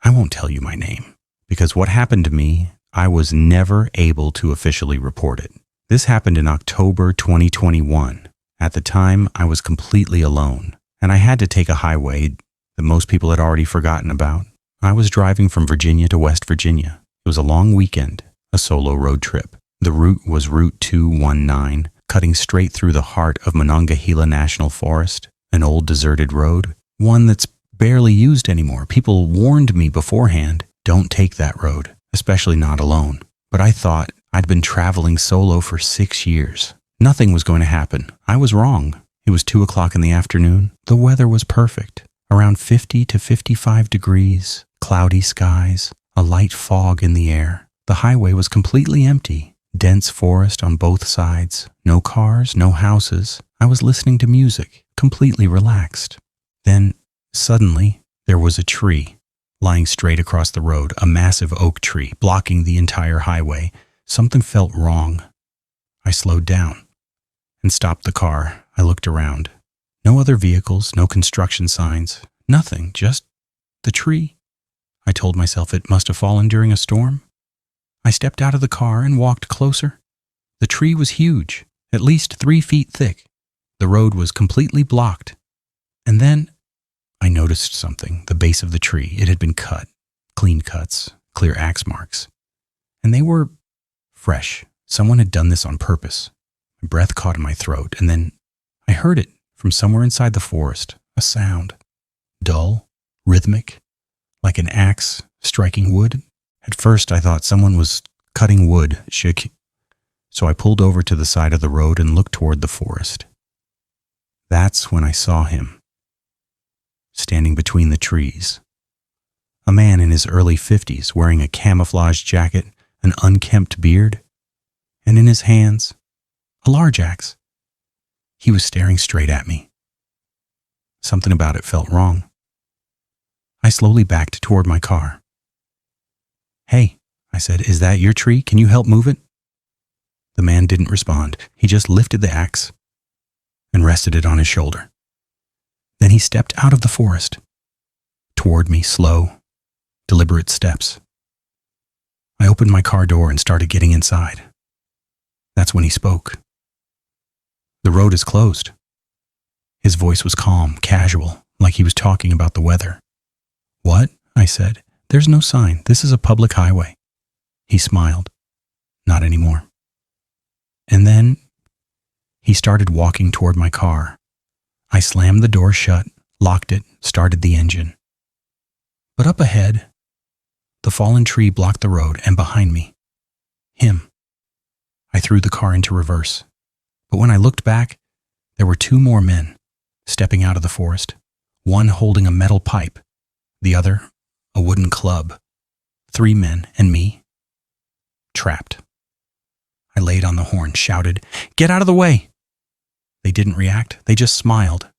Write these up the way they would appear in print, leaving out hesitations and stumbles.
I won't tell you my name, because what happened to me, I was never able to officially report it. This happened in October 2021. At the time, I was completely alone, and I had to take a highway that most people had already forgotten about. I was driving from Virginia to West Virginia. It was a long weekend, a solo road trip. The route was Route 219, cutting straight through the heart of Monongahela National Forest, an old deserted road, one that's barely used anymore. People warned me beforehand, don't take that road, especially not alone. But I thought I'd been traveling solo for 6 years. Nothing was going to happen. I was wrong. It was 2 o'clock in the afternoon. The weather was perfect, around 50 to 55 degrees, cloudy skies, a light fog in the air. The highway was completely empty. Dense forest on both sides, no cars, no houses. I was listening to music, completely relaxed. Then, suddenly, there was a tree lying straight across the road, a massive oak tree blocking the entire highway. Something felt wrong. I slowed down and stopped the car. I looked around. No other vehicles, no construction signs, nothing, just the tree. I told myself it must have fallen during a storm. I stepped out of the car and walked closer. The tree was huge, at least 3 feet thick. The road was completely blocked. And then I noticed something, the base of the tree. It had been cut, clean cuts, clear axe marks. And they were fresh. Someone had done this on purpose. My breath caught in my throat, and then I heard it from somewhere inside the forest, a sound. Dull, rhythmic, like an axe striking wood. At first, I thought someone was cutting wood, so I pulled over to the side of the road and looked toward the forest. That's when I saw him, standing between the trees. A man in his early 50s, wearing a camouflage jacket, an unkempt beard, and in his hands, a large axe. He was staring straight at me. Something about it felt wrong. I slowly backed toward my car. "Hey," I said, "is that your tree? Can you help move it?" The man didn't respond. He just lifted the axe and rested it on his shoulder. Then he stepped out of the forest, toward me, slow, deliberate steps. I opened my car door and started getting inside. That's when he spoke. "The road is closed." His voice was calm, casual, like he was talking about the weather. "What?" I said. "There's no sign. This is a public highway." He smiled. "Not anymore." And then he started walking toward my car. I slammed the door shut, locked it, started the engine. But up ahead, the fallen tree blocked the road, and behind me, him. I threw the car into reverse. But when I looked back, there were 2 more men stepping out of the forest, one holding a metal pipe, the other a wooden club. 3 men and me, trapped. I laid on the horn, shouted, "Get out of the way!" They didn't react. They just smiled.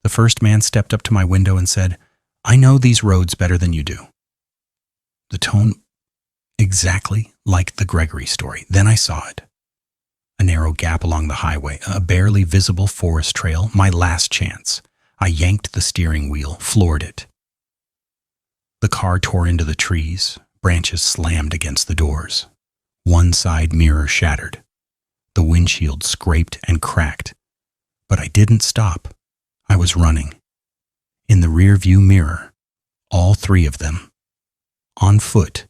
The first man stepped up to my window and said, "I know these roads better than you do." The tone exactly like the Gregory story. Then I saw it. A narrow gap along the highway, a barely visible forest trail, my last chance. I yanked the steering wheel, floored it. The car tore into the trees, branches slammed against the doors. One side mirror shattered. The windshield scraped and cracked. But I didn't stop. I was running. In the rearview mirror, all 3 of them, on foot,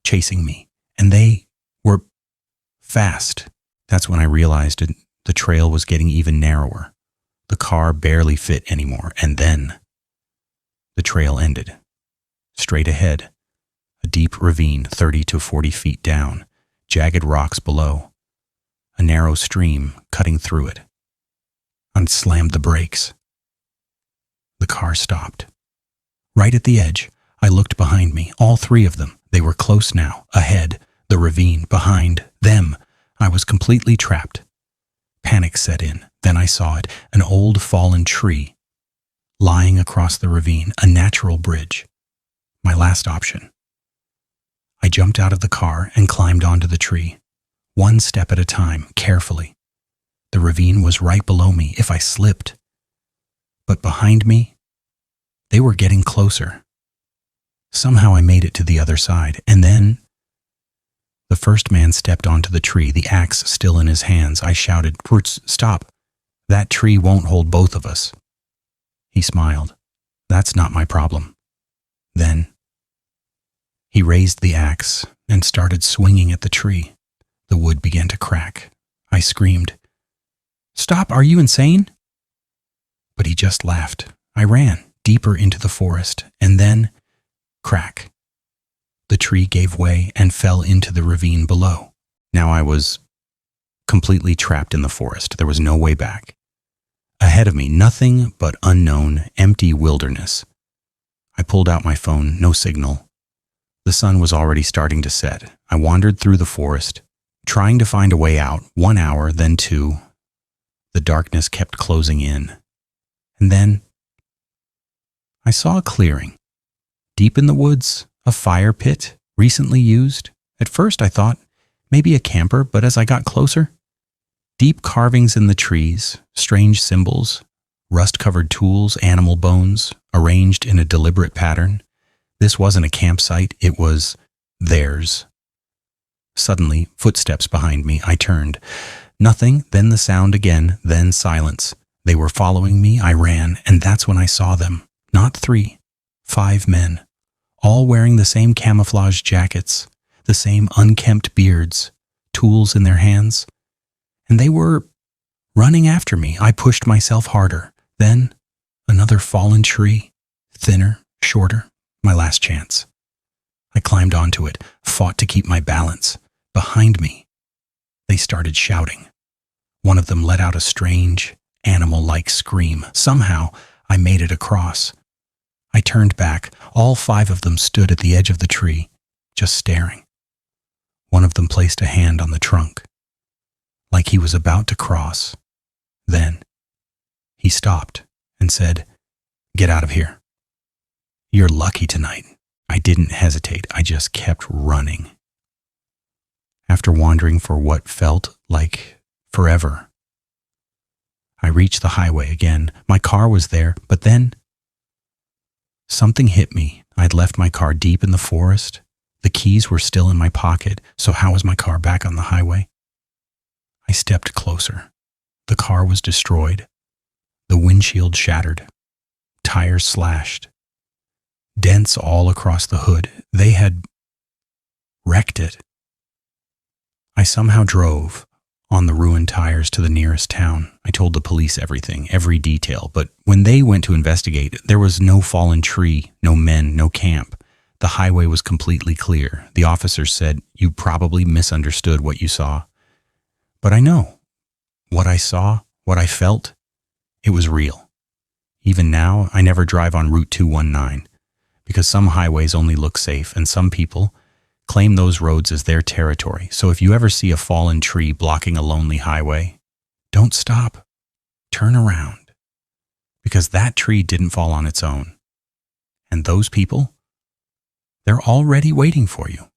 chasing me. And they were fast. That's when I realized the trail was getting even narrower. The car barely fit anymore. And then the trail ended. Straight ahead, a deep ravine 30 to 40 feet down, jagged rocks below, a narrow stream cutting through it. I slammed the brakes. The car stopped. Right at the edge, I looked behind me, all 3 of them. They were close now, ahead, the ravine, behind them. I was completely trapped. Panic set in. Then I saw it, an old fallen tree, lying across the ravine, a natural bridge. My last option. I jumped out of the car and climbed onto the tree, 1 step at a time, carefully. The ravine was right below me if I slipped. But behind me, they were getting closer. Somehow I made it to the other side, and then the first man stepped onto the tree, the axe still in his hands. I shouted, "Roots, stop. That tree won't hold both of us." He smiled. "That's not my problem." Then he raised the axe and started swinging at the tree. The wood began to crack. I screamed, "Stop, are you insane?" But he just laughed. I ran deeper into the forest, and then, crack. The tree gave way and fell into the ravine below. Now I was completely trapped in the forest. There was no way back. Ahead of me, nothing but unknown, empty wilderness. I pulled out my phone, no signal. The sun was already starting to set. I wandered through the forest, trying to find a way out. 1 hour, then 2. The darkness kept closing in. And then I saw a clearing. Deep in the woods, a fire pit, recently used. At first I thought maybe a camper, but as I got closer, deep carvings in the trees, strange symbols, rust-covered tools, animal bones, arranged in a deliberate pattern. This wasn't a campsite, it was theirs. Suddenly, footsteps behind me. I turned. Nothing, then the sound again, then silence. They were following me. I ran, and that's when I saw them. Not 3, 5 men, all wearing the same camouflage jackets, the same unkempt beards, tools in their hands. And they were running after me. I pushed myself harder. Then another fallen tree, thinner, shorter, my last chance. I climbed onto it, fought to keep my balance. Behind me, they started shouting. One of them let out a strange, animal-like scream. Somehow, I made it across. I turned back. All 5 of them stood at the edge of the tree, just staring. One of them placed a hand on the trunk, like he was about to cross. Then he stopped and said, "Get out of here. You're lucky tonight." I didn't hesitate. I just kept running. After wandering for what felt like forever, I reached the highway again. My car was there, but then something hit me. I'd left my car deep in the forest. The keys were still in my pocket, so how was my car back on the highway? I stepped closer. The car was destroyed. The windshield shattered. Tires slashed. Dents all across the hood. They had wrecked it. I somehow drove on the ruined tires to the nearest town. I told the police everything, every detail, but when they went to investigate, there was no fallen tree, no men, no camp. The highway was completely clear. The officers said, "You probably misunderstood what you saw." But I know. What I saw, what I felt, it was real. Even now, I never drive on Route 219, because some highways only look safe, and some people claim those roads as their territory. So if you ever see a fallen tree blocking a lonely highway, don't stop. Turn around. Because that tree didn't fall on its own. And those people, they're already waiting for you.